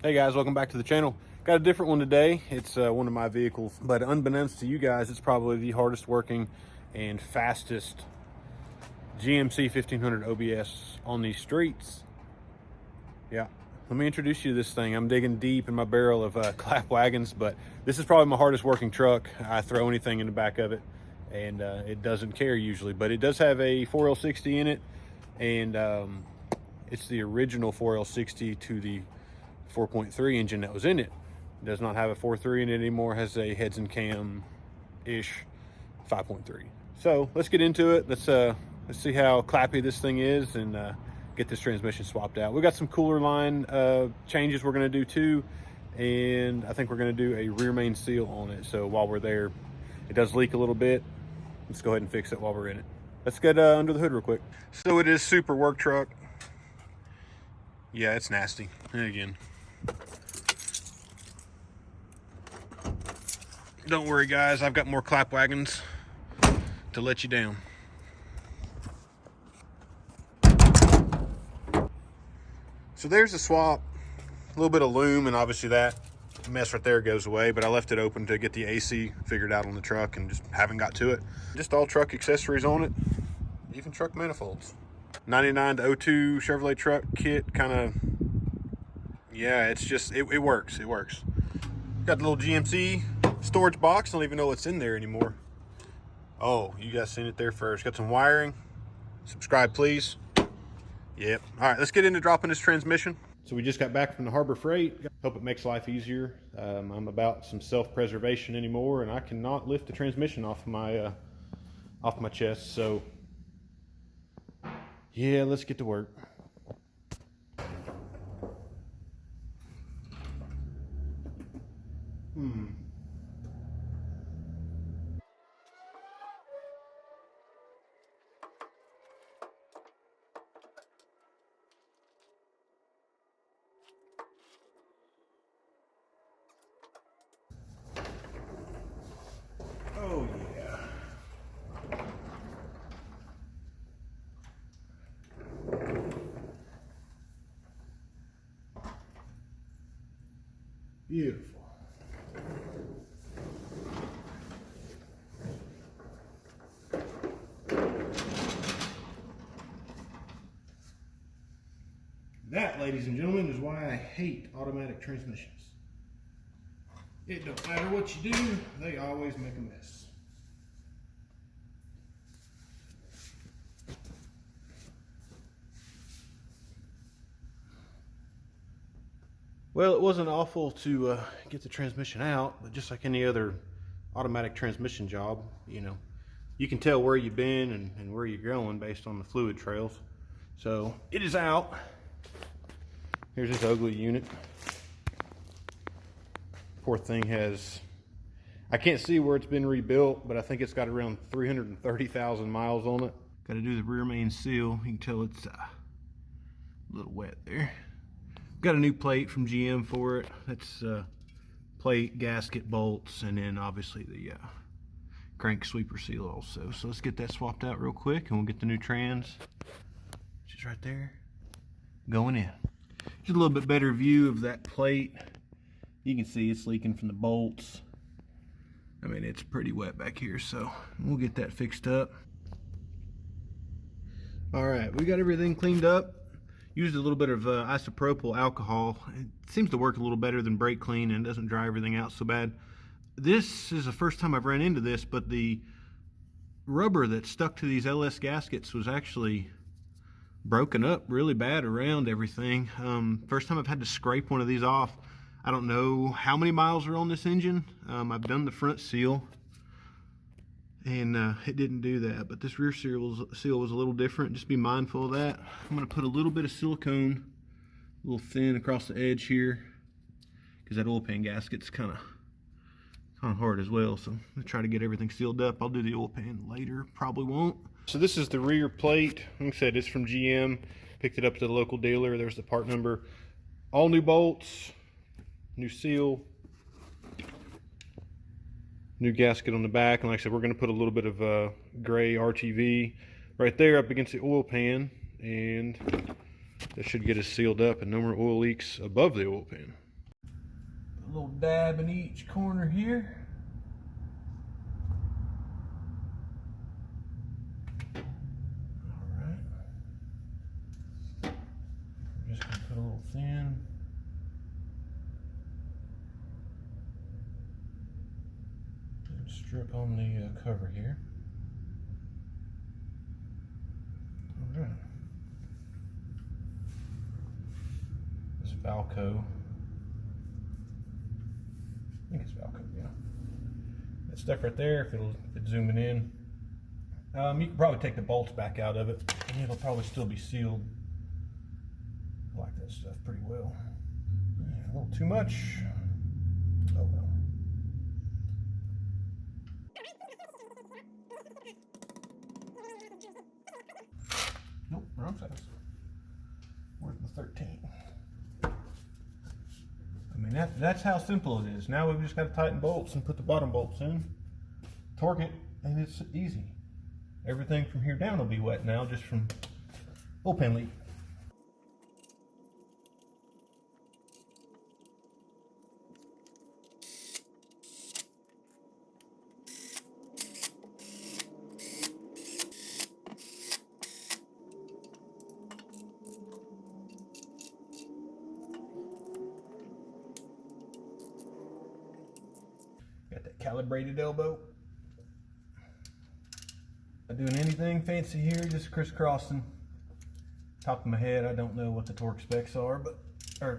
Hey guys, welcome back to the channel. Got a different one today. It's one of my vehicles, but unbeknownst to you guys, it's probably the hardest working and fastest GMC 1500 OBS on these streets. Yeah, let me introduce you to this thing. I'm digging deep in my barrel of clap wagons, but this is probably my hardest working truck. I throw anything in the back of it and it doesn't care usually, but it does have a 4L60 in it, and it's the original 4L60 to the 4.3 engine that was in it. It does not have a 4.3 in it anymore. Has a heads and cam ish 5.3. So let's get into it. Let's see how clappy this thing is and get this transmission swapped out. We got some cooler line changes we're going to do too, and I think we're going to do a rear main seal on it. So while we're there, it does leak a little bit. Let's go ahead and fix it while we're in it. Let's get under the hood real quick. So it is super work truck. Yeah, it's nasty. And again, don't worry guys, I've got more clap wagons to let you down. So there's the swap, a little bit of loom, and obviously that mess right there goes away, but I left it open to get the AC figured out on the truck and just haven't got to it. Just all truck accessories on it, even truck manifolds. 99 to 02 Chevrolet truck kit, kind of, yeah, it's just, it works, it works. Got the little GMC storage box. I don't even know what's in there anymore. Oh, you guys seen it there first. Got some wiring. Subscribe, please. Yep. All right, let's get into dropping this transmission. So we just got back from the Harbor Freight. Hope it makes life easier. I'm about some self-preservation anymore, and I cannot lift the transmission off my chest. So yeah, let's get to work. Oh yeah. Beautiful. That, ladies and gentlemen, is why I hate automatic transmissions. It don't matter what you do, they always make a mess. Well, it wasn't awful to get the transmission out, but just like any other automatic transmission job, you know, you can tell where you've been and where you're going based on the fluid trails. So it is out. Here's this ugly unit. Poor thing has, I can't see where it's been rebuilt, but I think it's got around 330,000 miles on it. Got to do the rear main seal. You can tell it's a little wet there. Got a new plate from GM for it. That's plate, gasket, bolts, and then obviously the crank sweeper seal also. So let's get that swapped out real quick, and we'll get the new trans, which is right there, going in. Just a little bit better view of that plate. You can see it's leaking from the bolts. I mean, it's pretty wet back here, so we'll get that fixed up. All right, we got everything cleaned up. Used a little bit of isopropyl alcohol. It seems to work a little better than brake clean and doesn't dry everything out so bad. This is the first time I've run into this, but the rubber that stuck to these LS gaskets was actually broken up really bad around everything. First time I've had to scrape one of these off. I don't know how many miles are on this engine. I've done the front seal and it didn't do that, but this rear seal was a little different. Just be mindful of that. I'm going to put a little bit of silicone, a little thin across the edge here, because that oil pan gasket's kind of hard as well. So I'm going to try to get everything sealed up. I'll do the oil pan later, probably won't. So this is the rear plate. Like I said, it's from GM. Picked it up to the local dealer. There's the part number. All new bolts, new seal, new gasket on the back. And like I said, we're going to put a little bit of gray RTV right there up against the oil pan, and that should get us sealed up and no more oil leaks above the oil pan. little dab in each corner here. All right. I'm just gonna put a little thin. And strip on the cover here. All right. This Valco. I think it's Valco, yeah. That stuff right there, if it's zooming in. You can probably take the bolts back out of it, and it'll probably still be sealed. I like that stuff pretty well. Yeah, a little too much. Oh well. Nope, wrong size. Where's the 13? I mean, that's how simple it is. Now we've just got to tighten bolts and put the bottom bolts in, torque it, and it's easy. Everything from here down will be wet now, just from bullpen leak. Got that calibrated elbow. Not doing anything fancy here, just crisscrossing. Top of my head, I don't know what the torque specs are, but, I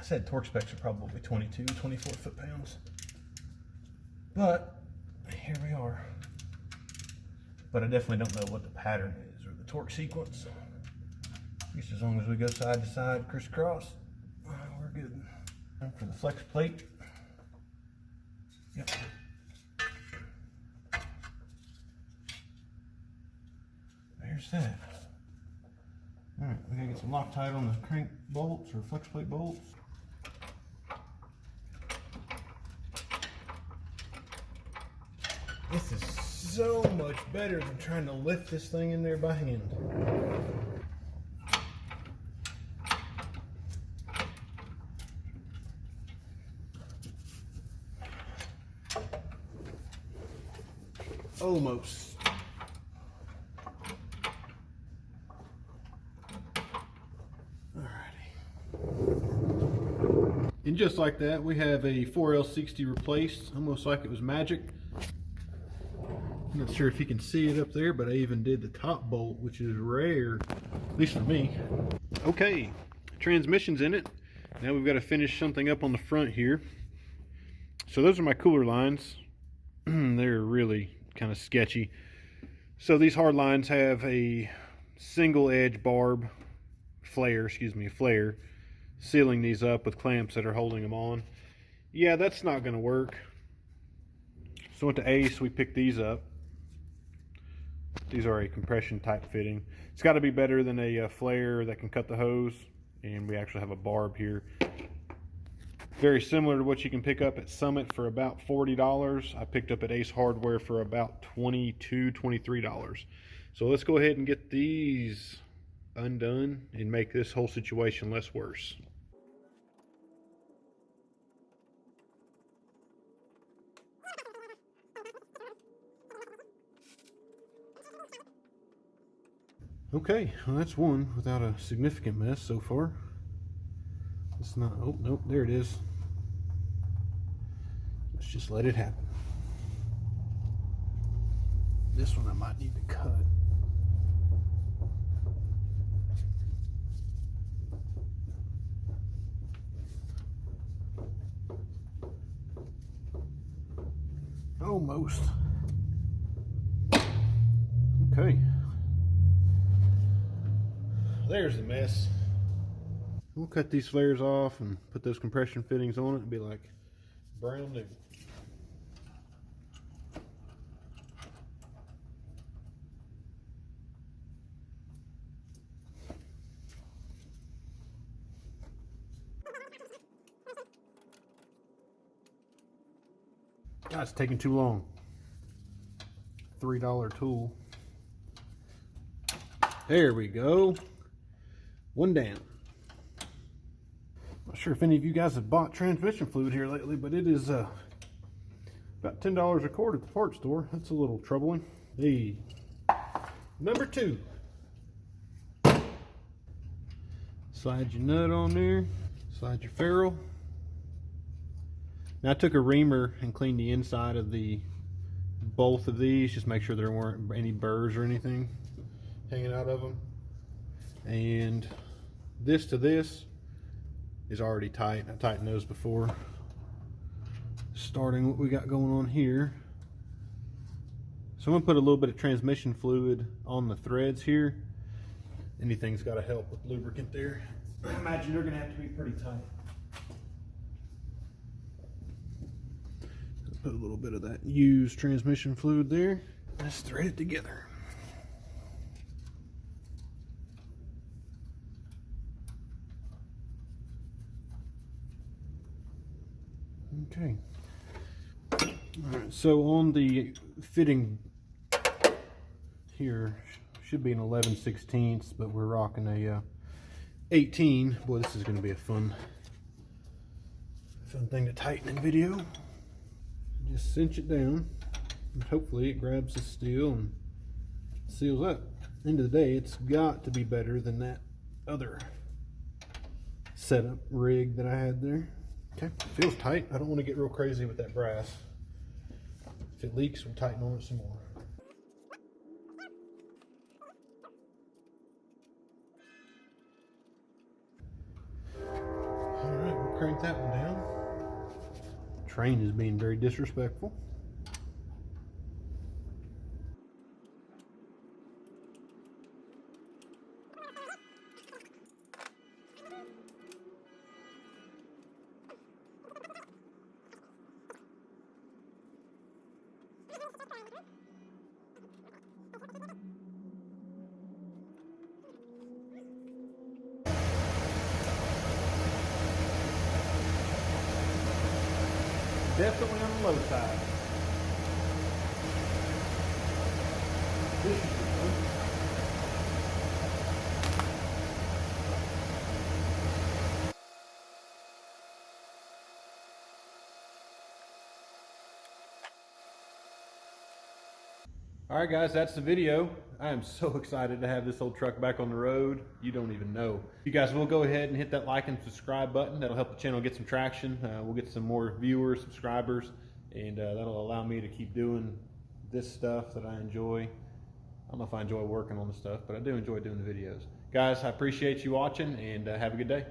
said torque specs are probably 22, 24 foot-pounds. But, here we are. But I definitely don't know what the pattern is, or the torque sequence. At least as long as we go side to side, crisscross, we're good. And for the flex plate, yep. There's that. Alright, we gotta get some Loctite on the crank bolts or flex plate bolts. This is so much better than trying to lift this thing in there by hand. Almost. And just like that, we have a 4L60 replaced, almost like it was magic. I'm not sure if you can see it up there, but I even did the top bolt, which is rare, at least for me. Okay, transmission's in it. Now we've got to finish something up on the front here. So those are my cooler lines. They're really kind of sketchy. So these hard lines have a single edge barb flare, sealing these up with clamps that are holding them on. Yeah, that's not going to work. So went to Ace, we picked these up. These are a compression type fitting. It's got to be better than a flare that can cut the hose, and we actually have a barb here. Very similar to what you can pick up at Summit for about $40. I picked up at Ace Hardware for about $22, $23. So let's go ahead and get these undone and make this whole situation less worse. Okay, well that's one without a significant mess so far. It's not, oh nope, there it is. Let's just let it happen. This one I might need to cut. Almost. Okay. There's the mess. We'll cut these flares off and put those compression fittings on it and be like brand new. God, it's taking too long. $3 tool. There we go. One down. Not Sure if any of you guys have bought transmission fluid here lately, but it is about $10 a quart at the parts store. That's a little troubling. Hey, number 2. Slide your nut on there, slide your ferrule. Now I took a reamer and cleaned the inside of both of these, just make sure there weren't any burrs or anything hanging out of them. And this to this is already tight. I tightened those before starting what we got going on here. So I'm gonna put a little bit of transmission fluid on the threads here. Anything's got to help with lubricant there. I imagine they're gonna have to be pretty tight. Put a little bit of that used transmission fluid there. Let's thread it together. Okay. All right, so on the fitting here, should be an 11/16, but we're rocking a 18. Boy, this is going to be a fun thing to tighten in video. Just cinch it down, and hopefully it grabs the steel and seals up. End of the day, it's got to be better than that other setup rig that I had there. Okay, feels tight. I don't want to get real crazy with that brass. If it leaks, we'll tighten on it some more. All right, we'll crank that one down. Train is being very disrespectful. Definitely on the low side. This should be fun. All right, guys, that's the video. I am so excited to have this old truck back on the road. You don't even know. You guys will go ahead and hit that like and subscribe button. That'll help the channel get some traction. We'll get some more viewers, subscribers, and that'll allow me to keep doing this stuff that I enjoy. I don't know if I enjoy working on the stuff, but I do enjoy doing the videos. Guys, I appreciate you watching, and have a good day.